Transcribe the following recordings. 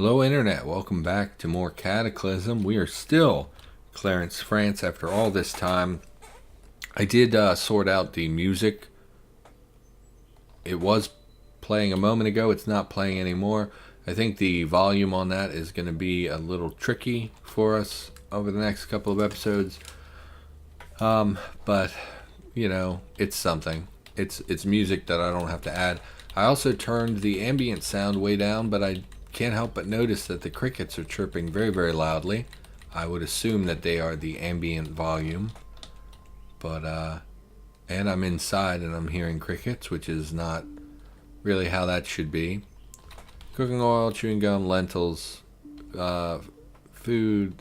Hello Internet, welcome back to more Cataclysm. We are still Clarence, France after all this time. I did sort out the music. It was playing a moment ago, it's not playing anymore. I think the volume on that is going to be a little tricky for us over the next couple of episodes. But, you know, it's something. It's music that I don't have to add. I also turned the ambient sound way down, but I can't help but notice that the crickets are chirping very, very loudly. I would assume that they are the ambient volume. But, and I'm inside and I'm hearing crickets, which is not really how that should be. Cooking oil, chewing gum, lentils, food.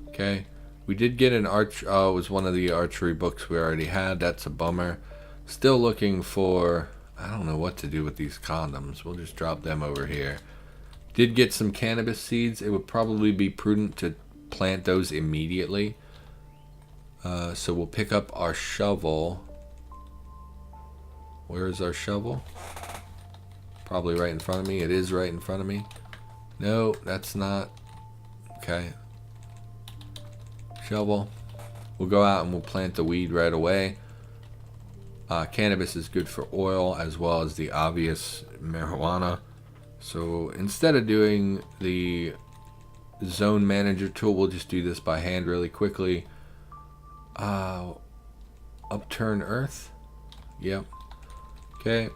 Okay. We did get an it was one of the archery books we already had. That's a bummer. Still looking for, I don't know what to do with these condoms. We'll just drop them over here. Did get some cannabis seeds. It would probably be prudent to plant those immediately. So we'll pick up our shovel. Where is our shovel? Probably right in front of me. It is right in front of me. No, that's not. Okay. Shovel. We'll go out and we'll plant the weed right away. Cannabis is good for oil as well as the obvious marijuana. So instead of doing the zone manager tool, we'll just do this by hand really quickly. Upturn earth. Yep. Okay.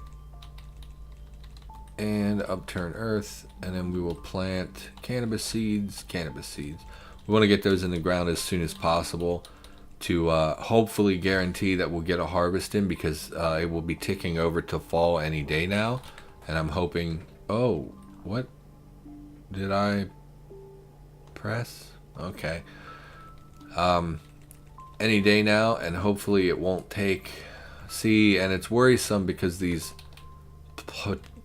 And upturn earth, and then we will plant cannabis seeds. We want to get those in the ground as soon as possible to hopefully guarantee that we'll get a harvest in, because it will be ticking over to fall any day now. And I'm hoping, oh, what did I press? Okay. Any day now, and hopefully it won't take. See, and it's worrisome because these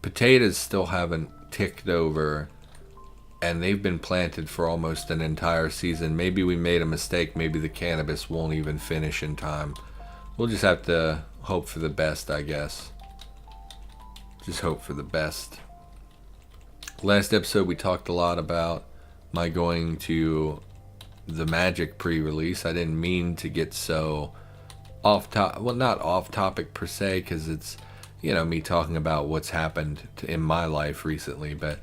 potatoes still haven't ticked over, and they've been planted for almost an entire season. Maybe we made a mistake. Maybe the cannabis won't even finish in time. We'll just have to hope for the best, I guess. Just hope for the best. Last episode we talked a lot about my going to the Magic pre-release. I didn't mean to get so off top, well, not off topic per se, because it's, you know, me talking about what's happened in my life recently, but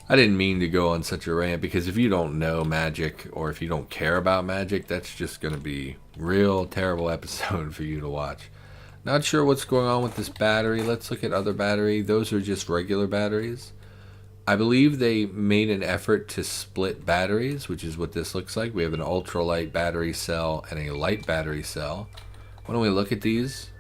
I didn't mean to go on such a rant, because if you don't know Magic, or if you don't care about Magic, that's just going to be real terrible episode for you to watch. Not sure what's going on with this battery. Let's look at other battery. Those are just regular batteries. I believe they made an effort to split batteries, which is what this looks like. We have an ultralight battery cell and a light battery cell. Why don't we look at these?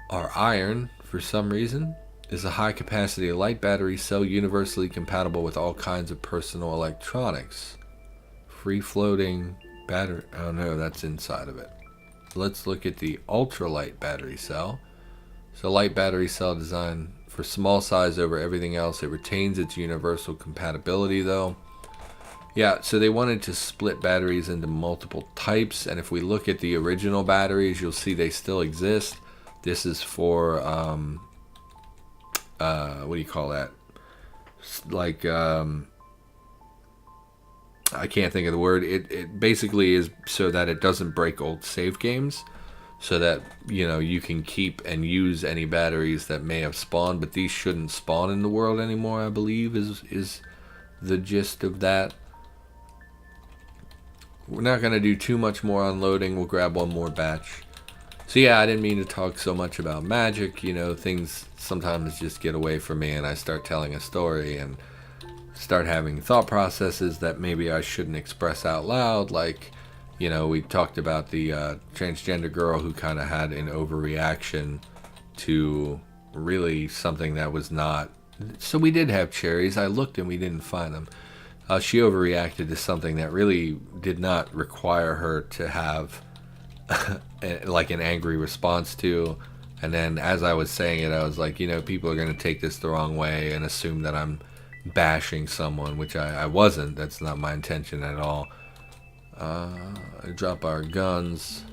Our iron, for some reason, is a high capacity light battery cell universally compatible with all kinds of personal electronics. Free floating battery. Oh no, that's inside of it. Let's look at the ultralight battery cell. So light battery cell design for small size over everything else. It retains its universal compatibility though. Yeah, so they wanted to split batteries into multiple types, and if we look at the original batteries, you'll see they still exist. This is for, what do you call that? Like, I can't think of the word. It basically is so that it doesn't break old save games, so that, you know, you can keep and use any batteries that may have spawned, but these shouldn't spawn in the world anymore, I believe, is the gist of that. We're not going to do too much more unloading. We'll grab one more batch. So yeah, I didn't mean to talk so much about Magic. You know, things sometimes just get away from me, and I start telling a story and start having thought processes that maybe I shouldn't express out loud. Like, you know, we talked about the transgender girl who kind of had an overreaction to really something that was not. So we did have cherries. I looked and we didn't find them. She overreacted to something that really did not require her to have like an angry response to. And then as I was saying it, I was like, you know, people are going to take this the wrong way and assume that I'm bashing someone, which I wasn't. That's not my intention at all. Drop our guns.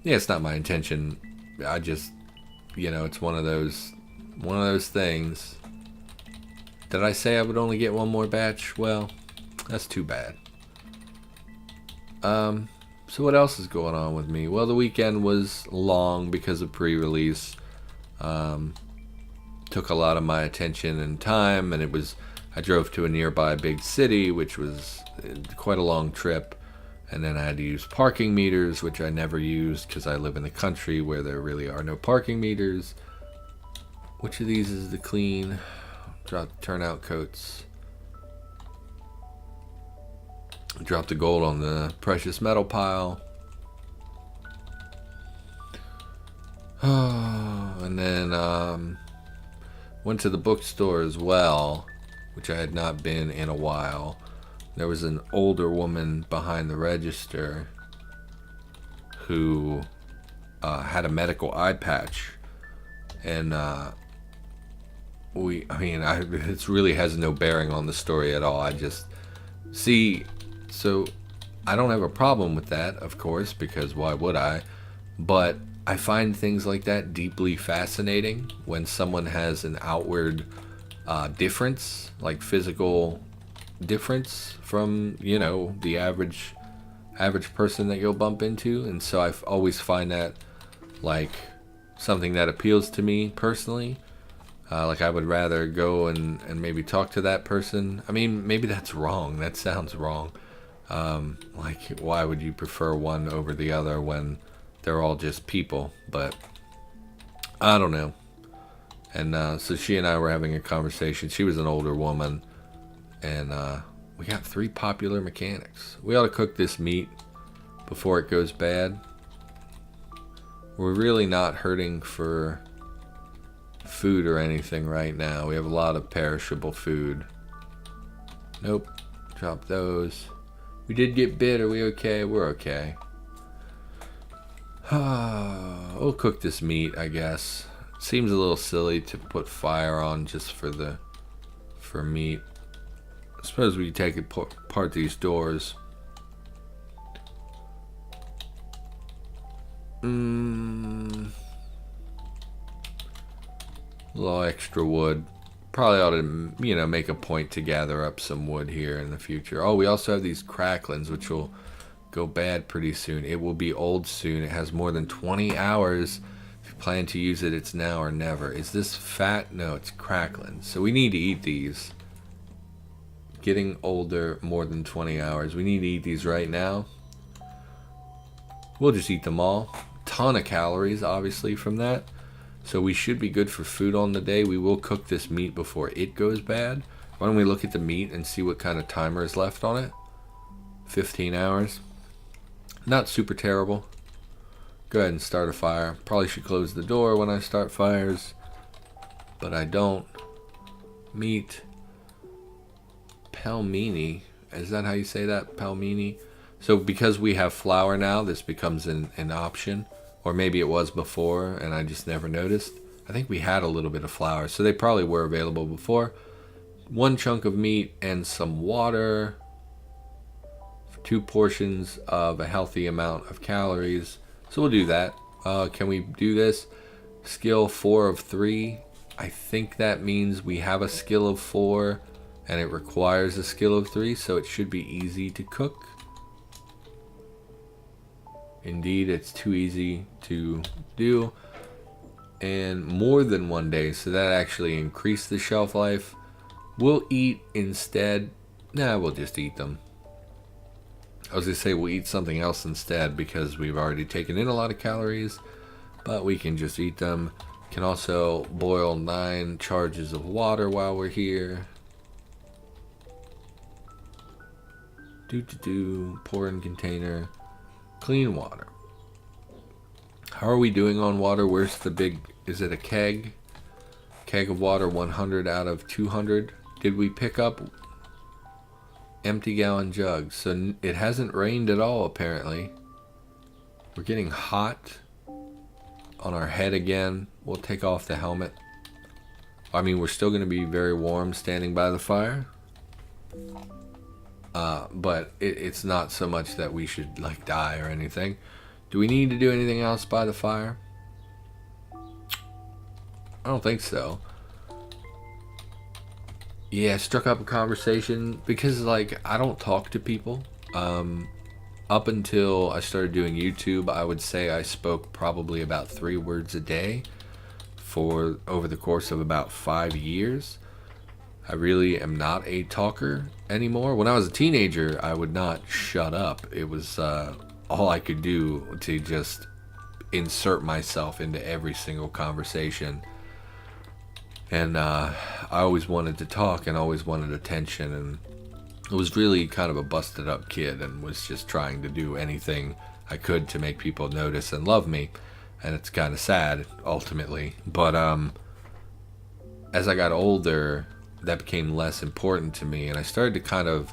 Yeah, it's not my intention I just, it's one of those things. Did I say I would only get one more batch? Well, that's too bad. So what else is going on with me? Well, the weekend was long because of pre-release. Took a lot of my attention and time, and I drove to a nearby big city, which was quite a long trip. And then I had to use parking meters, which I never used because I live in the country where there really are no parking meters. Which of these is the clean? Drop turnout coats. Drop the gold on the precious metal pile. And then went to the bookstore as well, which I had not been in a while. There was an older woman behind the register who had a medical eye patch, and it really has no bearing on the story at all. I just see, so I don't have a problem with that, of course, because why would I? But I find things like that deeply fascinating when someone has an outward difference, like physical difference from, the average person that you'll bump into. And so I always find that like something that appeals to me personally. Like I would rather go and maybe talk to that person. I mean, maybe that's wrong. That sounds wrong. Like, why would you prefer one over the other when they're all just people? But I don't know. And so she and I were having a conversation. She was an older woman, and we got 3 popular mechanics. We ought to cook this meat before it goes bad. We're really not hurting for food or anything right now. We have a lot of perishable food. Nope. Drop those. We did get bit. Are we okay? We're okay. We'll cook this meat, I guess. Seems a little silly to put fire on just for meat. I suppose we take apart these doors. A little extra wood. Probably ought to, make a point to gather up some wood here in the future. Oh, we also have these cracklins, which will go bad pretty soon. It will be old soon. It has more than 20 hours. If you plan to use it, it's now or never. Is this fat? No, it's cracklins. So we need to eat these. Getting older, more than 20 hours. We need to eat these right now. We'll just eat them all. Ton of calories, obviously, from that. So we should be good for food on the day. We will cook this meat before it goes bad. Why don't we look at the meat and see what kind of timer is left on it? 15 hours. Not super terrible. Go ahead and start a fire. Probably should close the door when I start fires, but I don't. Meat. Pelmeni. Is that how you say that? Pelmeni? So because we have flour now, this becomes an option. Or maybe it was before and I just never noticed. I think we had a little bit of flour, so they probably were available before. 1 chunk of meat and some water. 2 portions of a healthy amount of calories. So we'll do that. Can we do this? Skill 4 of 3. I think that means we have a skill of 4 and it requires a skill of 3, so it should be easy to cook. Indeed, it's too easy to do. And more than 1 day, so that actually increased the shelf life. We'll eat instead. Nah, we'll just eat them. I was going to say we'll eat something else instead because we've already taken in a lot of calories, but we can just eat them. Can also boil 9 charges of water while we're here. Pour in container. Clean water. How are we doing on water? Where's the big, is it a keg? Keg of water, 100 out of 200. Did we pick up empty gallon jugs? So it hasn't rained at all, apparently. We're getting hot on our head again. We'll take off the helmet. I mean, we're still going to be very warm standing by the fire. But it's not so much that we should like die or anything. Do we need to do anything else by the fire? I don't think so. Yeah, struck up a conversation because, like, I don't talk to people. Up until I started doing YouTube, I would say I spoke probably about 3 words a day for over the course of about 5 years. I really am not a talker anymore. When I was a teenager, I would not shut up. It was all I could do to just insert myself into every single conversation. And I always wanted to talk and always wanted attention. And I was really kind of a busted up kid and was just trying to do anything I could to make people notice and love me. And it's kind of sad, ultimately. But as I got older, that became less important to me, and I started to kind of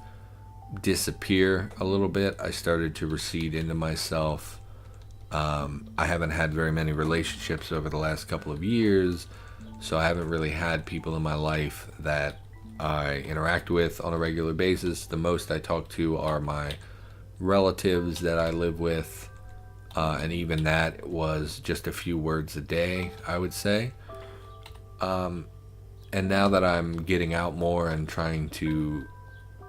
disappear a little bit. I started to recede into myself. I haven't had very many relationships over the last couple of years, so I haven't really had people in my life that I interact with on a regular basis. The most I talk to are my relatives that I live with, and even that was just a few words a day, I would say. And now that I'm getting out more and trying to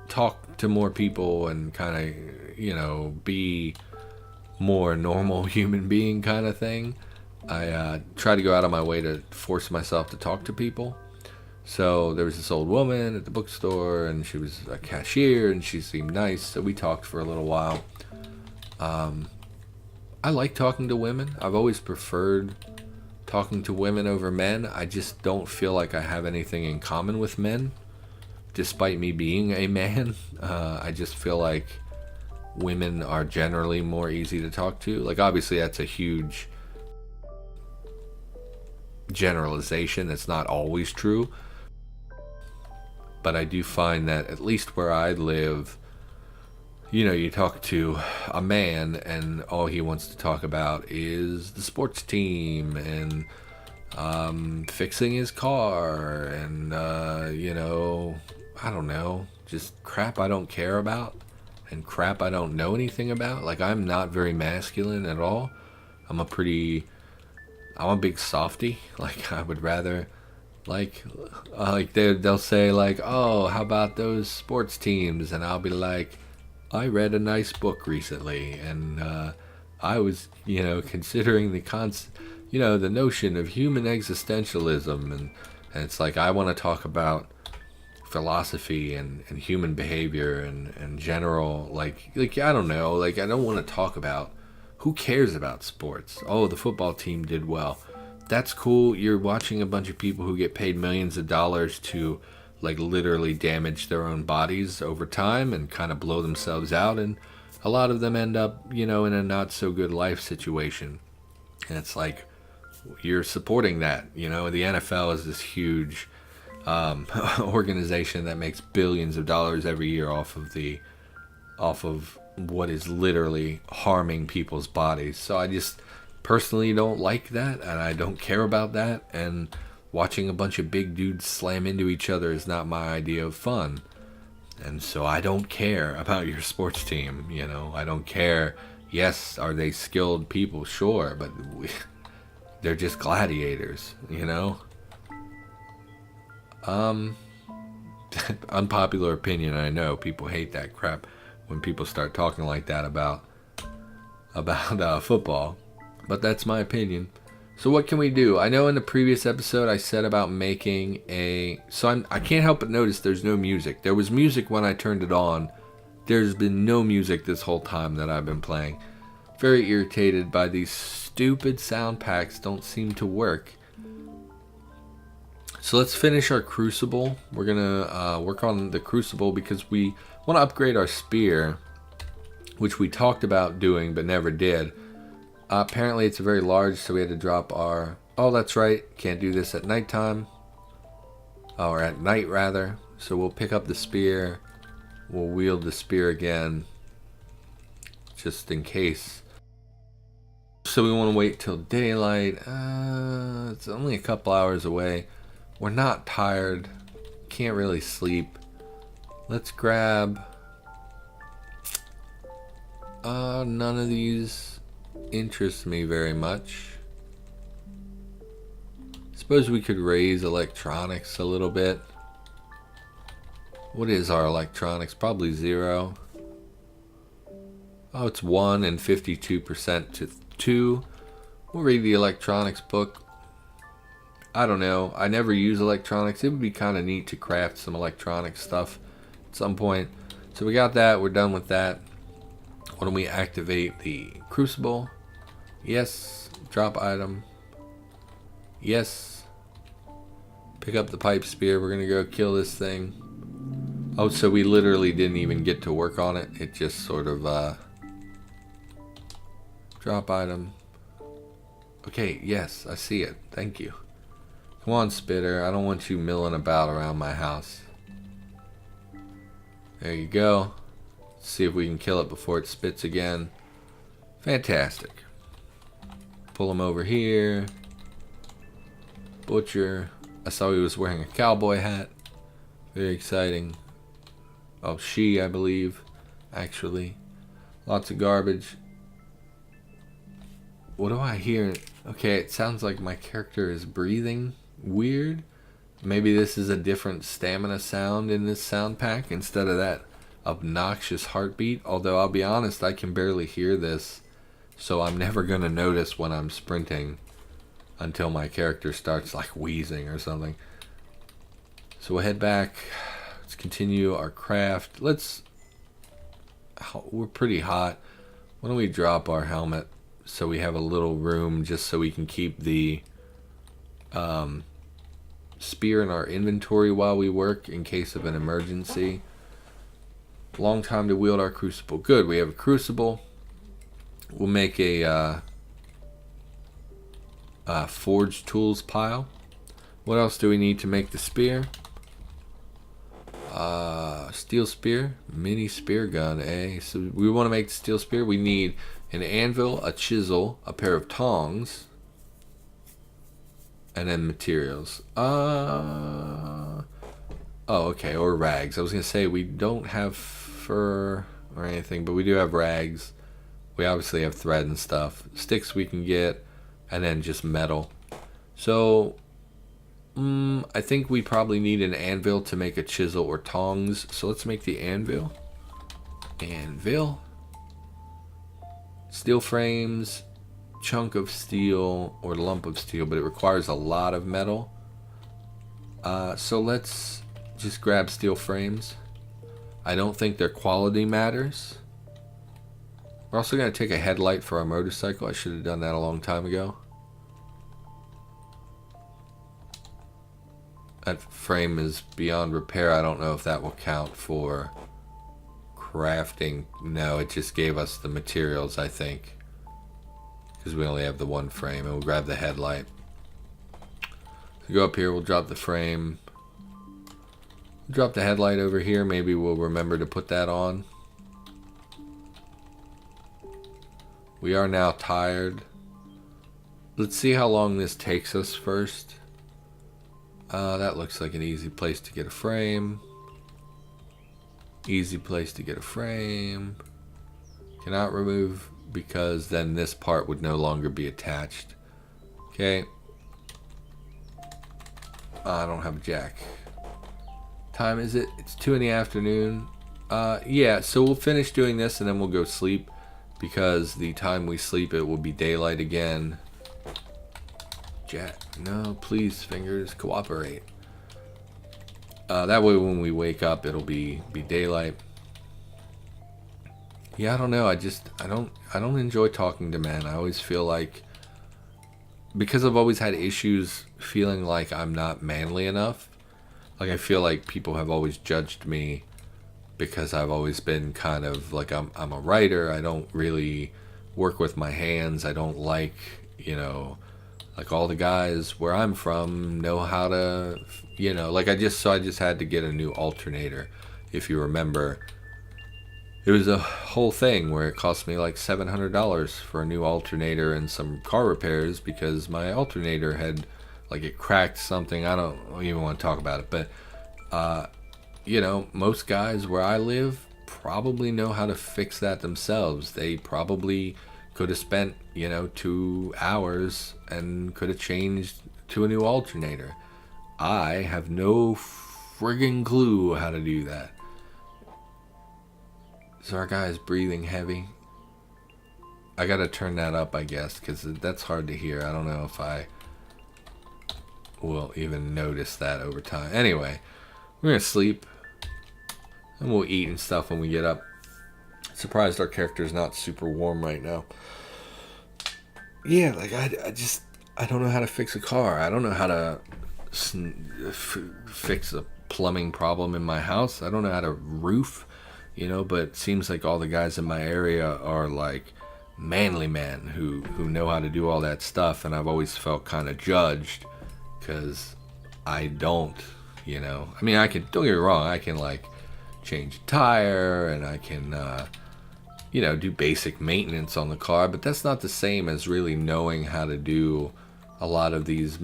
talk to more people and kind of, be more normal human being kind of thing, I try to go out of my way to force myself to talk to people. So there was this old woman at the bookstore, and she was a cashier, and she seemed nice, so we talked for a little while. I like talking to women. I've always preferred talking to women over men. I just don't feel like I have anything in common with men, despite me being a man. I just feel like women are generally more easy to talk to. Like, obviously that's a huge generalization. It's not always true, but I do find that at least where I live, you talk to a man and all he wants to talk about is the sports team and fixing his car and, I don't know, just crap I don't care about and crap I don't know anything about. Like, I'm not very masculine at all. I'm a big softie. Like, I would rather, they'll say, like, oh, how about those sports teams? And I'll be like, I read a nice book recently, and I was, considering the notion of human existentialism, and it's like I want to talk about philosophy and human behavior and general, like I don't know, like I don't want to talk about who cares about sports. Oh, the football team did well. That's cool. You're watching a bunch of people who get paid millions of dollars to like literally damage their own bodies over time and kind of blow themselves out, and a lot of them end up in a not so good life situation, and it's like you're supporting that. The NFL is this huge organization that makes billions of dollars every year off of what is literally harming people's bodies. So I just personally don't like that, and I don't care about that, and watching a bunch of big dudes slam into each other is not my idea of fun. And so I don't care about your sports team, I don't care. Yes, are they skilled people? Sure, but they're just gladiators, Unpopular opinion, I know. People hate that crap when people start talking like that about football. But that's my opinion. So what can we do? I know in the previous episode I said about making I can't help but notice there's no music. There was music when I turned it on. There's been no music this whole time that I've been playing. Very irritated by these stupid sound packs, don't seem to work. So let's finish our crucible. We're gonna work on the crucible because we want to upgrade our spear, which we talked about doing but never did. Apparently it's very large, so we had to drop our... Oh, that's right. Can't do this at nighttime. Or at night, rather. So we'll pick up the spear. We'll wield the spear again, just in case. So we want to wait till daylight. It's only a couple hours away. We're not tired. Can't really sleep. Let's grab... none of these interest me very much. Suppose we could raise electronics a little bit. What is our electronics? Probably 0. Oh, it's 1 and 52% to 2. We'll read the electronics book. I don't know. I never use electronics. It would be kind of neat to craft some electronic stuff at some point. So we got that. We're done with that. Why don't we activate the crucible? Yes. Drop item. Yes. Pick up the pipe spear. We're going to go kill this thing. Oh, so we literally didn't even get to work on it. It just sort of... drop item. Okay, yes, I see it. Thank you. Come on, Spitter. I don't want you milling about around my house. There you go. Let's see if we can kill it before it spits again. Fantastic. Pull him over here. Butcher. I saw he was wearing a cowboy hat. Very exciting. Oh, she, I believe. Actually. Lots of garbage. What do I hear? Okay, it sounds like my character is breathing weird. Maybe this is a different stamina sound in this sound pack instead of that obnoxious heartbeat. Although I'll be honest, I can barely hear this. So I'm never going to notice when I'm sprinting until my character starts like wheezing or something. So we'll head back. Let's continue our craft. We're pretty hot. Why don't we drop our helmet so we have a little room just so we can keep the spear in our inventory while we work in case of an emergency. Long time to wield our crucible. Good, we have a crucible. We'll make a forged tools pile. What else do we need to make the spear? Steel spear, mini spear gun, eh? So we want to make the steel spear. We need an anvil, a chisel, a pair of tongs, and then materials. Oh, okay, or rags. I was going to say we don't have fur or anything, but we do have rags. We obviously have thread and stuff. Sticks we can get, and then just metal. So, I think we probably need an anvil to make a chisel or tongs. So let's make the anvil. Anvil. Steel frames, chunk of steel or lump of steel, but it requires a lot of metal. So let's just grab steel frames. I don't think their quality matters. We're also going to take a headlight for our motorcycle. I should have done that a long time ago. That frame is beyond repair. I don't know if that will count for crafting. No, it just gave us the materials, I think, because we only have the one frame. And we'll grab the headlight. So go up here, we'll drop the frame, drop the headlight over here. Maybe we'll remember to put that on. We are now tired. Let's see how long this takes us first. That looks like an easy place to get a frame. Easy place to get a frame. Cannot remove because then this part would no longer be attached. Okay. I don't have a jack. Time is it? It's 2 in the afternoon. Yeah, so we'll finish doing this and then we'll go sleep, because the time we sleep it will be daylight again. Jack, no, please, fingers, cooperate. That way when we wake up it'll be daylight. Yeah, I don't know. I don't enjoy talking to men. I always feel like, because I've always had issues feeling like I'm not manly enough. Like I feel like people have always judged me because I've always been kind of like I'm a writer. I don't really work with my hands. I don't like, like all the guys where I'm from know how to, like I just had to get a new alternator. If you remember, it was a whole thing where it cost me like $700 for a new alternator and some car repairs because my alternator had, like, it cracked something. I don't even want to talk about it, but most guys where I live probably know how to fix that themselves. They probably could have spent 2 hours and could have changed to a new alternator. I have no friggin' clue how to do that. So our guy is breathing heavy. I gotta turn that up, I guess, because that's hard to hear. I don't know if I will even notice that over time. Anyway, we're gonna sleep. And we'll eat and stuff when we get up. Surprised our character's not super warm right now. Yeah, like I don't know how to fix a car. I don't know how to fix a plumbing problem in my house. I don't know how to roof, but it seems like all the guys in my area are like manly men who know how to do all that stuff, and I've always felt kind of judged because I don't, I mean, don't get me wrong, I can like change a tire and I can do basic maintenance on the car, but that's not the same as really knowing how to do a lot of these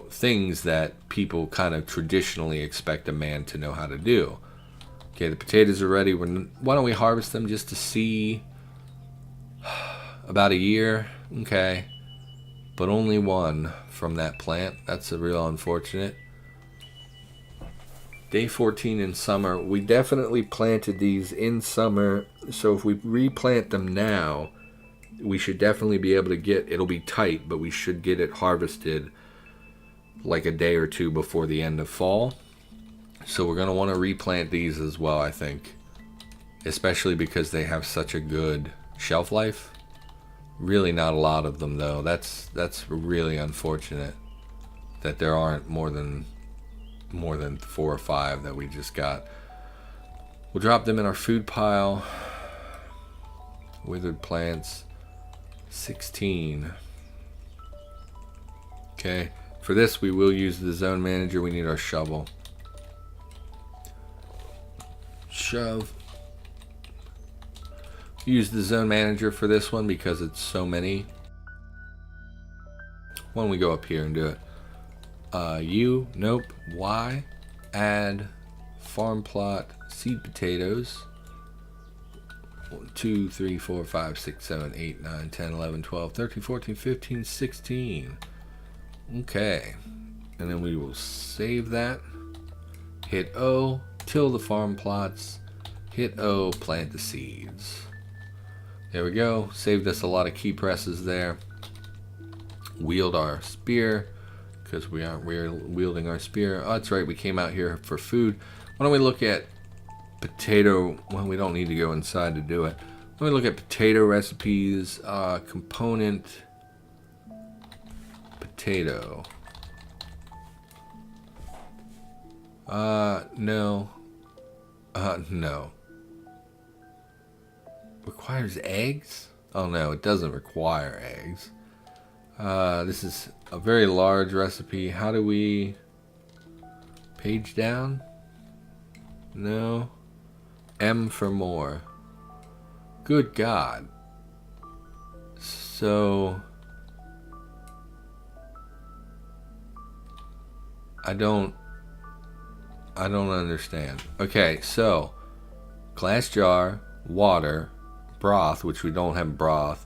things that people kind of traditionally expect a man to know how to do. Okay, the potatoes are ready. Why don't we harvest them just to see? About a year, okay, but only one from that plant. That's a real unfortunate. Day 14 in summer. We definitely planted these in summer, so if we replant them now, we should definitely be able to it'll be tight, but we should get it harvested like a day or two before the end of fall. So we're going to want to replant these as well, I think, especially because they have such a good shelf life. Really not a lot of them, though. That's really unfortunate that there aren't more than 4 or 5 that we just got. We'll drop them in our food pile. Withered plants, 16. Okay, for this we will use the zone manager. We need our shovel. Shove. Use the zone manager for this one because it's so many. Why don't we go up here and do it? Nope. Y, add farm plot, seed potatoes. 1, 2, 3, 4, 5, 6, 7, 8, 9, 10, 11, 12, 13, 14, 15, 16. Okay. And then we will save that. Hit O, till the farm plots. Hit O, plant the seeds. There we go. Saved us a lot of key presses there. Wield our spear because we're wielding our spear. Oh, that's right. We came out here for food. Why don't we look at potato? Well, we don't need to go inside to do it. Let me look at potato recipes. Component potato. No. No. Requires eggs? Oh no, it doesn't require eggs. This is a very large recipe. How do we... Page down? No. M for more. Good God. So... I don't understand. Okay, so... Glass jar, water... broth, which we don't have broth.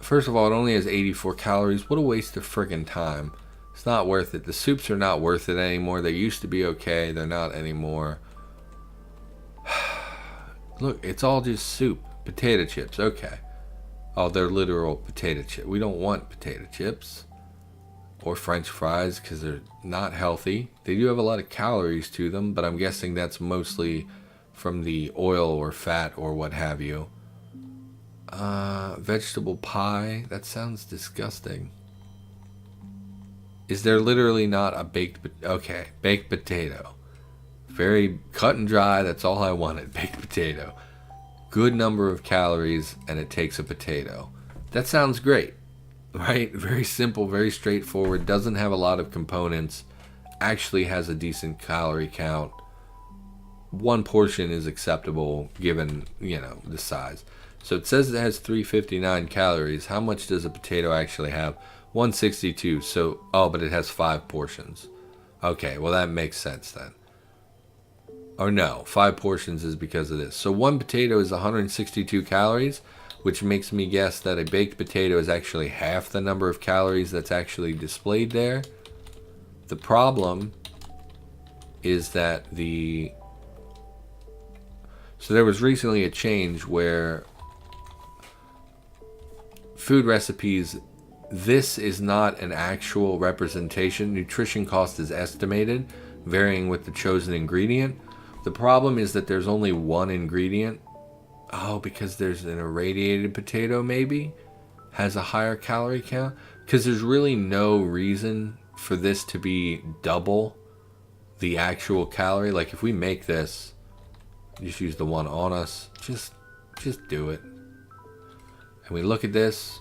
First of all, it only has 84 calories. What a waste of friggin' time. It's not worth it. The soups are not worth it anymore. They used to be okay. They're not anymore. Look, it's all just soup. Potato chips. Okay. Oh, they're literal potato chips. We don't want potato chips. Or French fries because they're not healthy. They do have a lot of calories to them, but I'm guessing that's mostly from the oil or fat or what have you. Vegetable pie. That sounds disgusting. Is there literally not a baked... Okay, baked potato. Very cut and dry. That's all I wanted. Baked potato. Good number of calories, and it takes a potato. That sounds great. Right? Very simple, very straightforward. Doesn't have a lot of components. Actually has a decent calorie count. One portion is acceptable given, the size. So it says it has 359 calories. How much does a potato actually have? 162. So, but it has 5 portions. Okay, well that makes sense then. Or no, 5 portions is because of this. So one potato is 162 calories. which makes me guess that a baked potato is actually half the number of calories that's actually displayed there. The problem is that so there was recently a change where food recipes, this is not an actual representation. Nutrition cost is estimated, varying with the chosen ingredient. The problem is that there's only one ingredient. Oh, because there's an irradiated potato maybe has a higher calorie count? Because there's really no reason for this to be double the actual calorie. Like if we make this, just use the one on us, just do it. And we look at this,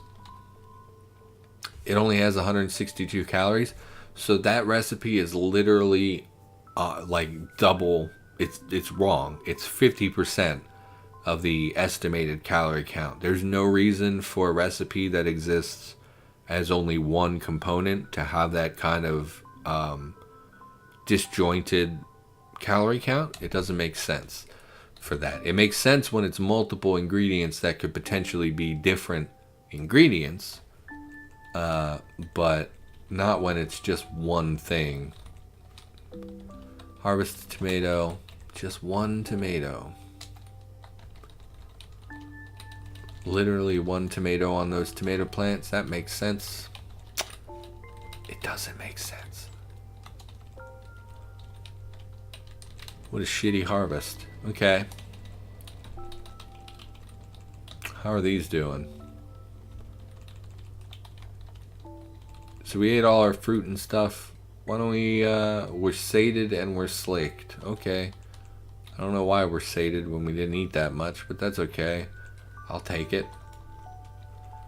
it only has 162 calories. So that recipe is literally like double. It's wrong. It's 50% of the estimated calorie count. There's no reason for a recipe that exists as only one component to have that kind of disjointed calorie count. It doesn't make sense for that. It makes sense when it's multiple ingredients that could potentially be different ingredients, but not when it's just one thing. Harvest tomato, just one tomato. Literally one tomato on those tomato plants. That makes sense. It doesn't make sense. What a shitty harvest. Okay. How are these doing? So we ate all our fruit and stuff. Why don't we, we're sated and we're slaked. Okay. I don't know why we're sated when we didn't eat that much, but that's okay. I'll take it.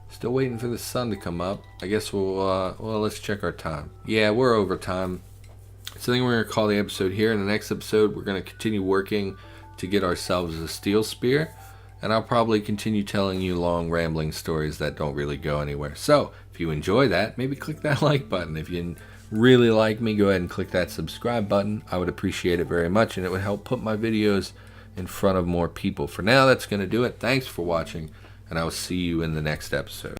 Still waiting for the sun to come up. I guess we'll, well, let's check our time. Yeah, we're over time. So I think we're going to call the episode here. In the next episode, we're going to continue working to get ourselves a steel spear. And I'll probably continue telling you long, rambling stories that don't really go anywhere. So, if you enjoy that, maybe click that like button. If you really like me, go ahead and click that subscribe button. I would appreciate it very much, and it would help put my videos in front of more people. For now, that's going to do it. Thanks for watching, and I will see you in the next episode.